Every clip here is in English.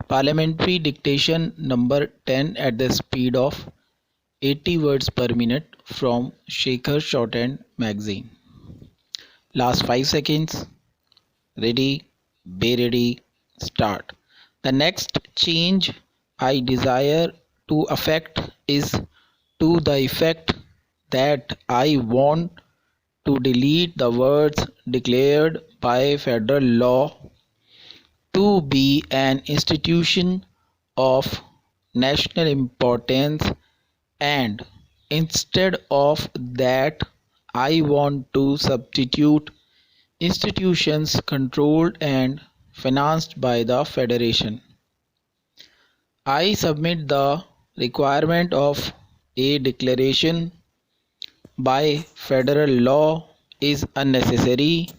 Parliamentary dictation number 10 at the speed of 80 words per minute from Shekhar Shorthand magazine. Last 5 seconds. Ready, be ready, start. The next change I desire to affect is to the effect that I want to delete the words declared by federal law to be an institution of national importance, and instead of that I want to substitute institutions controlled and financed by the Federation. I submit the requirement of a declaration by federal law is unnecessary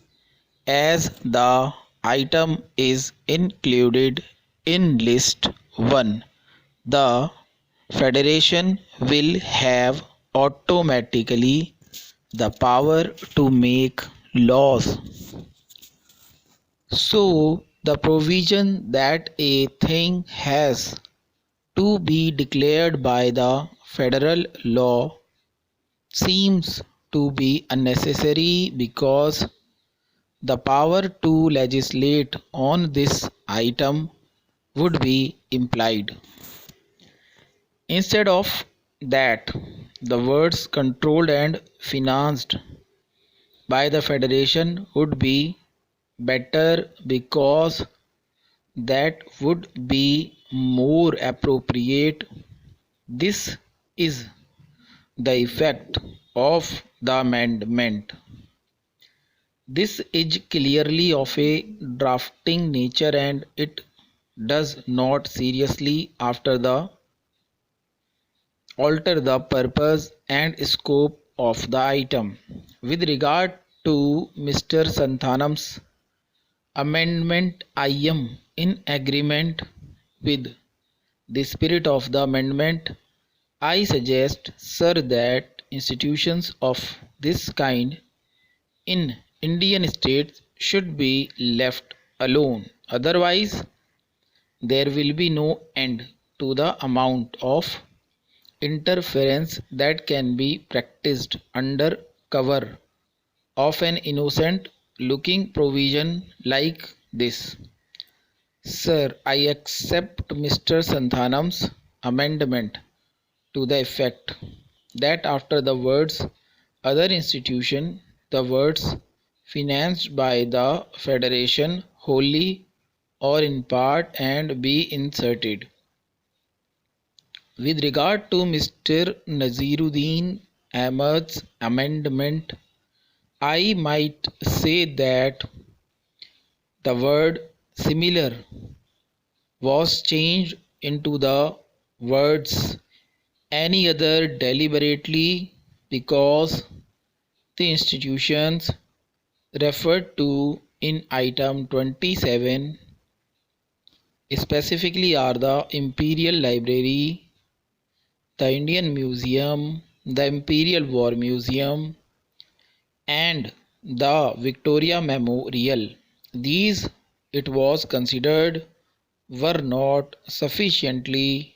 as the item is included in list 1. The Federation will have automatically the power to make laws. So, the provision that a thing has to be declared by the federal law seems to be unnecessary because the power to legislate on this item would be implied. Instead of that, the words controlled and financed by the Federation would be better because that would be more appropriate. This is the effect of the amendment. This is clearly of a drafting nature and it does not seriously alter the purpose and scope of the item. With regard to Mr. Santhanam's amendment, I am in agreement with the spirit of the amendment. I suggest, sir, that institutions of this kind in Indian states should be left alone. Otherwise, there will be no end to the amount of interference that can be practiced under cover of an innocent looking provision like this. Sir, I accept Mr. Santhanam's amendment to the effect that after the words other institution, the words financed by the Federation wholly or in part and be inserted. With regard to Mr. Naziruddin Ahmed's amendment, I might say that the word similar was changed into the words any other deliberately because the institutions referred to in item 27 specifically are the Imperial Library, the Indian Museum, the Imperial War Museum, and the Victoria Memorial. These, it was considered, were not sufficiently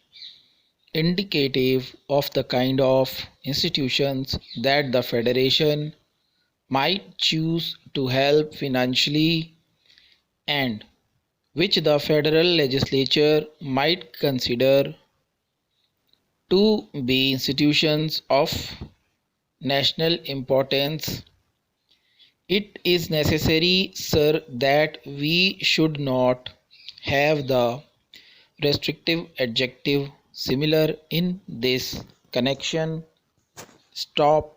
indicative of the kind of institutions that the Federation might choose to help financially and which the federal legislature might consider to be institutions of national importance. It is necessary, sir, that we should not have the restrictive adjective similar in this connection. Stop.